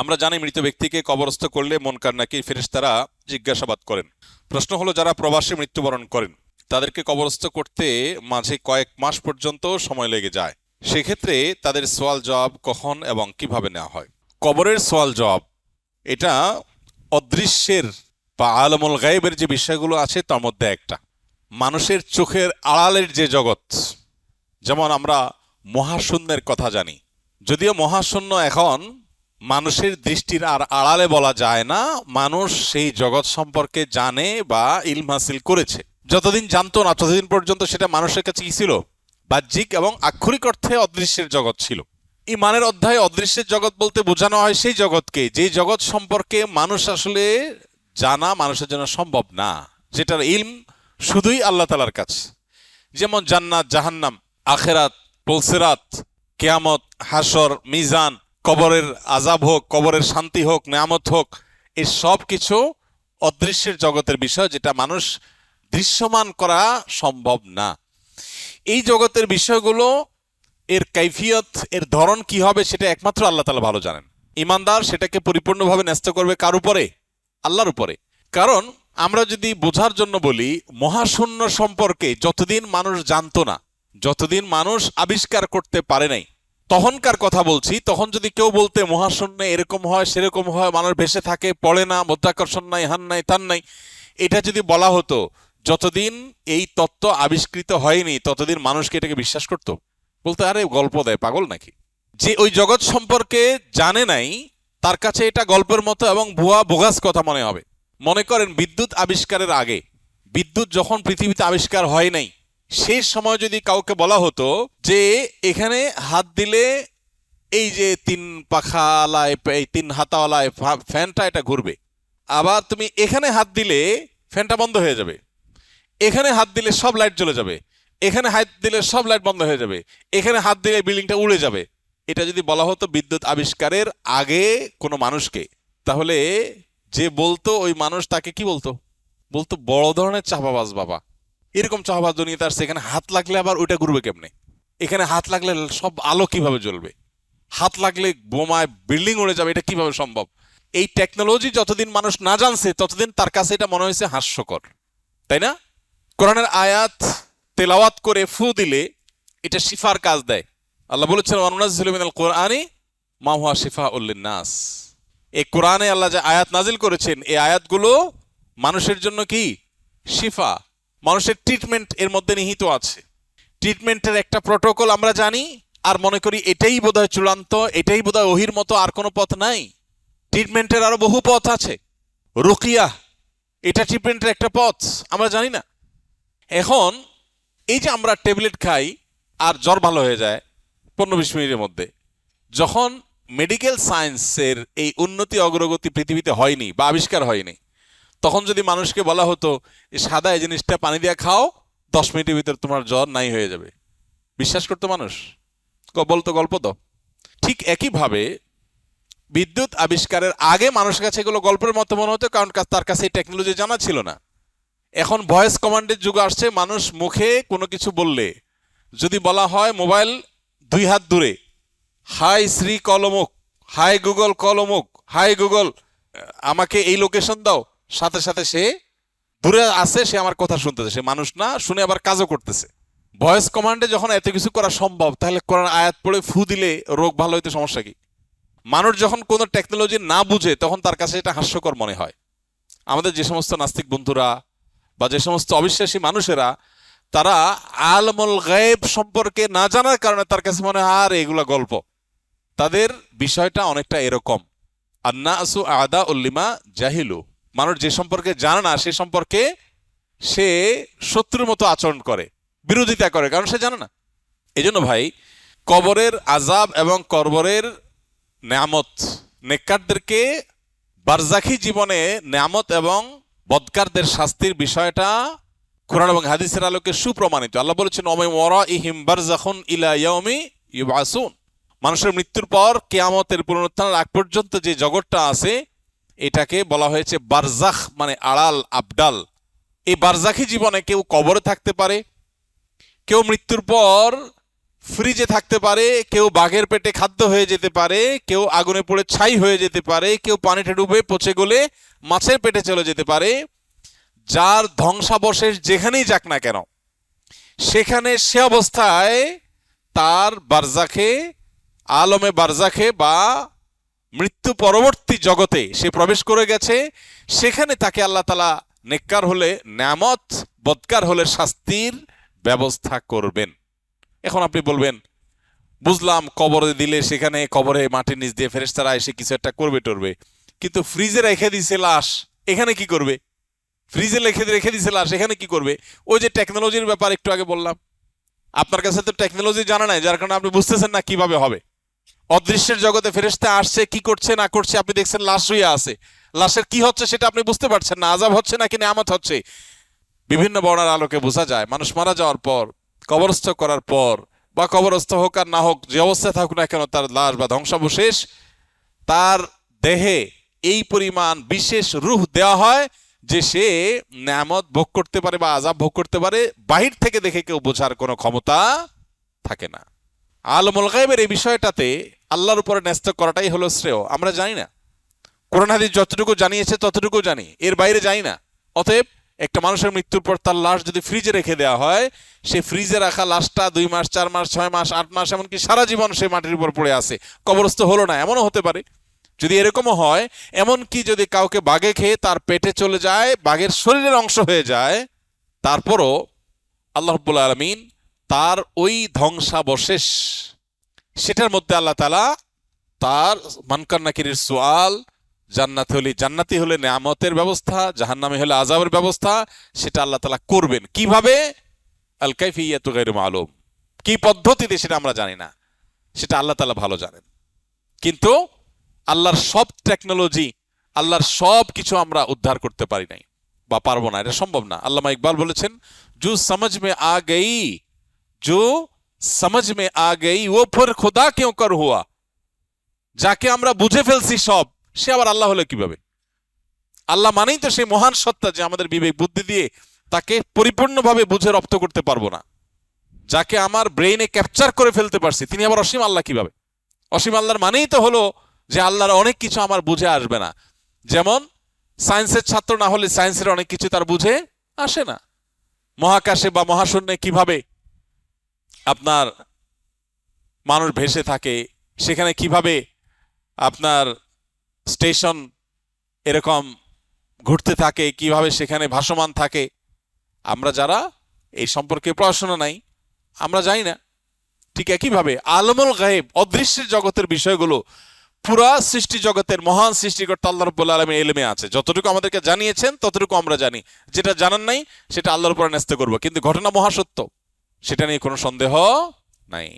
আমরা জানি মৃত ব্যক্তিকে কবরস্থ করলে মুনকার নাকির ফেরেশতারা জিজ্ঞাসাবাদ করেন। প্রশ্ন হলো, যারা প্রবাসে মৃত্যুবরণ করেন তাদেরকে কবরস্থ করতে মাঝে কয়েক মাস পর্যন্ত সময় লেগে যায়। সেক্ষেত্রে তাদের সওয়াল জবাব কখন এবং কিভাবে নেওয়া হয়? কবরের সওয়াল জবাব এটা অদৃশ্যের বা আলমুল গায়েবের যে বিষয়গুলো আছে তার মধ্যে একটা। মানুষের চোখের আড়ালের যে জগৎ, যেমন আমরা মহাশূন্যের কথা জানি, যদিও মহাশূন্য এখন মানুষের দৃষ্টির আর আড়ালে বলা যায় না, মানুষ সেই জগৎ সম্পর্কে জানে বা ইলম হাসিল করেছে। যতদিন জানতো না ততদিন পর্যন্ত সেটা মানুষের কাছে কি ছিল? বাহ্যিক এবং আক্ষরিক অর্থে অদৃশ্যের জগৎ ছিল। ইমানের অধ্যায়ে অদৃশ্যের জগৎ বলতে বোঝানো হয় সেই জগৎকে, যে জগৎ সম্পর্কে মানুষ আসলে জানা মানুষের জন্য সম্ভব না, যেটার ইলম শুধুই আল্লাহ তাআলার কাছে। যেমন জান্নাত, জাহান্নাম, আখেরাত, পুলসিরাত, কিয়ামত, হাসর, মিজান, কবরের আযাব হোক, কবরের শান্তি হোক, নিয়ামত হোক, এই সব কিছু অদৃশ্যের জগতের বিষয়, যেটা মানুষ দৃশ্যমান করা সম্ভব না। এই জগতের বিষয়গুলো, এর কাইফিয়ত, এর ধরন কি হবে সেটা একমাত্র আল্লাহ তাআলা ভালো জানেন। ইমানদার সেটাকে পরিপূর্ণভাবে ন্যস্ত করবে কার উপরে? আল্লাহর উপরে। কারণ আমরা যদি বোঝার জন্য বলি, মহাশূন্য সম্পর্কে যতদিন মানুষ জানতো না, যতদিন মানুষ আবিষ্কার করতে পারে নাই, তখনকার কথা বলছি, তখন যদি কেউ বলতে মহাশূন্যে এরকম হয় সেরকম হয়, মানুষ ভেসে থাকে, পড়ে না, মধ্যাকর্ষণ নাই, হান নাই, তান নাই, এটা যদি বলা হতো, যতদিন এই তত্ত্ব আবিষ্কৃত হয়নি ততদিন মানুষকে এটাকে বিশ্বাস করত। বলতে আরে গল্প দেয়, পাগল নাকি। যে ওই জগৎ সম্পর্কে জানে নাই তার কাছে এটা গল্পের মতো এবং ভুয়া বোগাস কথা মনে হবে। মনে করেন বিদ্যুৎ আবিষ্কারের আগে, বিদ্যুৎ যখন পৃথিবীতে আবিষ্কার হয় নাই, সেই সময় যদি কাউকে বলা হতো যে এখানে হাত দিলে এই যে তিন পাখাওয়ালায়, এই তিন হাতাওয়ালায় ফ্যানটা এটা ঘুরবে, আবার তুমি এখানে হাত দিলে ফ্যানটা বন্ধ হয়ে যাবে, এখানে হাত দিলে সব লাইট জ্বলে যাবে, এখানে হাত দিলে সব লাইট বন্ধ হয়ে যাবে, এখানে হাত দিলে বিল্ডিংটা উড়ে যাবে, এটা যদি বলা হতো বিদ্যুৎ আবিষ্কারের আগে কোনো মানুষকে, তাহলে যে বলতো ওই মানুষ তাকে কি বলতো? বলতো বড় ধরনের চাপাবাজ বাবা, এরকম চাপাবাজ দুনিয়াতে আসছে, এখানে হাত লাগলে আবার ওইটা ঘুরবে কেমনে, এখানে হাত লাগলে সব আলো কিভাবে জ্বলবে, হাত লাগলে বোমায় বিল্ডিং উড়ে যাবে, এটা কিভাবে সম্ভব? এই টেকনোলজি যতদিন মানুষ না জানছে ততদিন তার কাছে এটা মনে হয়েছে হাস্যকর, তাই না? কোরআনের আয়াত তেলাওয়াত করে ফু দিলে এটা শিফার কাজ দেয়। আল্লাহ বলেছেন ওয়ানুনাজ্জিলু মিনাল কুরআনি মা হুয়া শিফাউল লিন্নাস। এই কোরআনে আল্লাহ যে আয়াত নাজিল করেছেন, এই আয়াতগুলো মানুষের জন্য কি? শিফা, মানুষের ট্রিটমেন্ট এর মধ্যে নিহিত আছে। ট্রিটমেন্টের একটা প্রটোকল আমরা জানি, আর মনে করি এটাই বোধহয় চূড়ান্ত, এটাই বোধহয় ওহির মতো, আর কোনো পথ নাই। ট্রিটমেন্টের আরো বহু পথ আছে। রুকিয়া, এটা ট্রিটমেন্টের একটা পথ, আমরা জানি না। এখন এই যে আমরা ট্যাবলেট খাই আর জ্বর ভালো হয়ে যায় 15-20 মিনিটের মধ্যে, যখন মেডিকেল সায়েন্সের এই উন্নতি অগ্রগতি পৃথিবীতে হয়নি বা আবিষ্কার হয়নি, তখন যদি মানুষকে বলা হতো সাদা এই জিনিসটা পানি দিয়ে খাও, 10 মিনিটের ভিতর তোমার জ্বর নাই হয়ে যাবে, বিশ্বাস করতো মানুষ? বলতো গল্প তো। ঠিক একইভাবে বিদ্যুৎ আবিষ্কারের আগে মানুষের কাছে এগুলো গল্পের মতো মনে হতো, কারণ তার কাছে এই টেকনোলজি জানা ছিল না। এখন ভয়েস কমান্ডের যুগ আসছে, মানুষ মুখে কোনো কিছু বললে যদি বলা হয় মোবাইল 2 হাত দূরে, হাই শ্রী কলমুক, হাই গুগল কলমুক, হাই গুগল আমাকে এই লোকেশন দাও, সাথে সাথে সে দূরে আছে, সে আমার কথা শুনতেছে, সে মানুষ না, শুনে আবার কাজও করতেছে। ভয়েস কমান্ডে যখন এত কিছু করা সম্ভব, তাহলে কোরআন আয়াত পড়ে ফু দিলে রোগ ভালো হইতে সমস্যা কি? মানুষ যখন কোনো টেকনোলজি না বুঝে তখন তার কাছে এটা হাস্যকর মনে হয়। আমাদের যে সমস্ত নাস্তিক বন্ধুরা বা যে সমস্ত অবিশ্বাসী মানুষেরা, তারা আলমুল গায়েব সম্পর্কে না জানার কারণে তার কাছে মনে হয় আর এগুলা গল্প। তাদের বিষয়টা অনেকটা এরকম, আন্নাসু আদা উল্লিমা জাহিলু, মানুষ যে সম্পর্কে জানে না সে সম্পর্কে সে শত্রুর মতো আচরণ করে, বিরোধিতা করে, কারণ সে জানে না। এই জন্য ভাই, কবরের আযাব এবং কবরের নেয়ামত, নেককারদেরকে বারজাখী জীবনে নেয়ামত এবং বদকারদের শাস্তির বিষয়টা কোরআন এবং হাদিসের আলোকে সুপ্রমাণিত। আল্লাহ বলেছেন ওয়া মিন ওয়ারাইহিম বারযাখুন ইলা ইয়াউমি ইউবআসুন, মানুষের মৃত্যুর পর কিয়ামতের পুনরুত্থানের আগ পর্যন্ত যে জগৎটা আছে এটাকে বলা হয়েছে বারজাখ, মানে আড়াল, আবডাল। এই বারজাখী জীবনে কেউ কবরে থাকতে পারে, কেউ মৃত্যুর পর ফ্রিজে থাকতে পারে, কেউ বাঘের পেটে খাদ্য হয়ে যেতে পারে, কেউ আগুনে পড়ে ছাই হয়ে যেতে পারে, কেউ পানিতে ডুবে পচে গলে মাছের পেটে চলে যেতে পারে। যার ধ্বংসাবশেষ যেখানেই যাক না কেন, সেখানে সে অবস্থায় তার বারজাখে, আলমে বারজাখে বা মৃত্যু পরবর্তী জগতে সে প্রবেশ করে গেছে। সেখানে তাকে আল্লাহ তাআলা নেককার হলে নেয়ামত, বদকার হলে শাস্তির ব্যবস্থা করবেন। এখন আপনি বলবেন, বুঝলাম কবরে দিলে সেখানে কবরে মাটির নিচ দিয়ে ফেরেশতারা এসে কিছু একটা করবে টরবে, কিন্তু ফ্রিজে রেখে দিছে লাশ, এখানে কি করবে? ফ্রিজে রেখে দিছে লাশ, এখানে কি করবে? ওই যে টেকনোলজির ব্যাপার একটু আগে বললাম, আপনার কাছে তো টেকনোলজি জানা নাই, যার কারণে আপনি বুঝতেছেন না কিভাবে হবে। অদৃশ্যের জগতে ফেরেশতা আসছে, কি করছে না করছে আপনি দেখছেন, লাশ শুয়ে আছে, লাশের কি হচ্ছে সেটা আপনি বুঝতে পারছেন না, আযাব হচ্ছে নাকি নেয়ামত হচ্ছে। বিভিন্ন বর্ণার আলোকে বোঝা যায় মানুষ মারা যাওয়ার পর, কবরস্থ করার পর, বা কবরস্থ হোক আর না হোক, যে অবস্থায় থাকুক না কেন, তার লাশ বা ধ্বংসাবশেষ, তার দেহে এই পরিমাণ বিশেষ রূহ দেওয়া হয় যে সে নেয়ামত ভোগ করতে পারে বা আযাব ভোগ করতে পারে, বাহির থেকে দেখে কেউ বোঝার কোনো ক্ষমতা থাকে না। আলমুল গায়বের এই বিষয়টাতে আল্লাহর উপরে ন্যস্ত করাটাই হলো শ্রেয়। আমরা জানি না, কোরআন হাদিস যতটুকু জানিয়েছে ততটুকু জানি, এর বাইরে জানি না। অতএব একটা মানুষের মৃত্যুর পর তার লাশ যদি ফ্রিজে রেখে দেওয়া হয়, সে ফ্রিজে রাখা লাশটা 2 মাস, 4 মাস, 6 মাস, 8 মাস, এমনকি সারা জীবন সে মাটির উপর পড়ে আছে, কবরস্থ হলো না, এমনও হতে পারে। যদি এরকমও হয়, এমনকি যদি কাউকে বাঘে খেয়ে তার পেটে চলে যায়, বাঘের শরীরের অংশ হয়ে যায়, তারপরও আল্লাহ রাব্বুল আলামিন তার ওই ধ্বংসাবশেষ, সেটার মধ্যে আল্লাহ তাআলা তার মানকার নাকিরের সুআল, জান্নাতি হলে নেয়ামতের ব্যবস্থা, জাহান্নামে হলে আযাবের ব্যবস্থা, সেটা আল্লাহ তাআলা করবেন। কিভাবে? আল কাইফিয়াতু গায়রু মালুম, কি পদ্ধতিতে সেটা আমরা জানি না, সেটা আল্লাহ তাআলা ভালো জানেন। কিন্তু আল্লাহর সব টেকনোলজি, আল্লাহর সব কিছু আমরা উদ্ধার করতে পারি নাই বা পারবো না, এটা সম্ভব না। আল্লামা ইকবাল বলেছেন, জো সমঝ মে আ গই, জো সমঝ মে আ গই ও ফির খুদা কিউ কর হুয়া। যাকে আমরা বুঝে ফেলছি সব, সে আবার আল্লাহ হলে কিভাবে? আল্লাহ মানেই তো সেই মহান সত্তা যে আমাদের বিবেক বুদ্ধি দিয়ে তাকে পরিপূর্ণভাবে বুঝে রপ্ত করতে পারবো না। যাকে আমার ব্রেইনে ক্যাপচার করে ফেলতে পারছি, তিনি আবার অসীম আল্লাহ কিভাবে? অসীম আল্লাহর মানেই তো হলো যে আল্লাহর অনেক কিছু আমার বুঝে আসবে না। যেমন সায়েন্সের ছাত্র না হলে সায়েন্সের অনেক কিছু তার বুঝে আসে না। মহাকাশে বা মহাশূন্যে কিভাবে আপনার মানুষ ভেসে থাকে, সেখানে কিভাবে আপনার স্টেশন এরকম ঘুরতে থাকে, কিভাবে সেখানে ভাসমান থাকে, আমরা যারা এই সম্পর্কে পড়াশোনা নাই, আমরা জানি না। ঠিক একইভাবে আলমুল গায়েব, অদৃশ্যের জগতের বিষয়গুলো পুরা সৃষ্টি জগতের মহান সৃষ্টিকর্তা আল্লাহ রাব্বুল আলামিন ইলমে আছে। যতটুকু আমাদেরকে জানিয়েছেন ততটুকু আমরা জানি, যেটা জানার নাই সেটা আল্লাহর উপর ন্যস্ত করব। কিন্তু ঘটনা মহাসত্য, সেটা নিয়ে কোনো সন্দেহ নাই।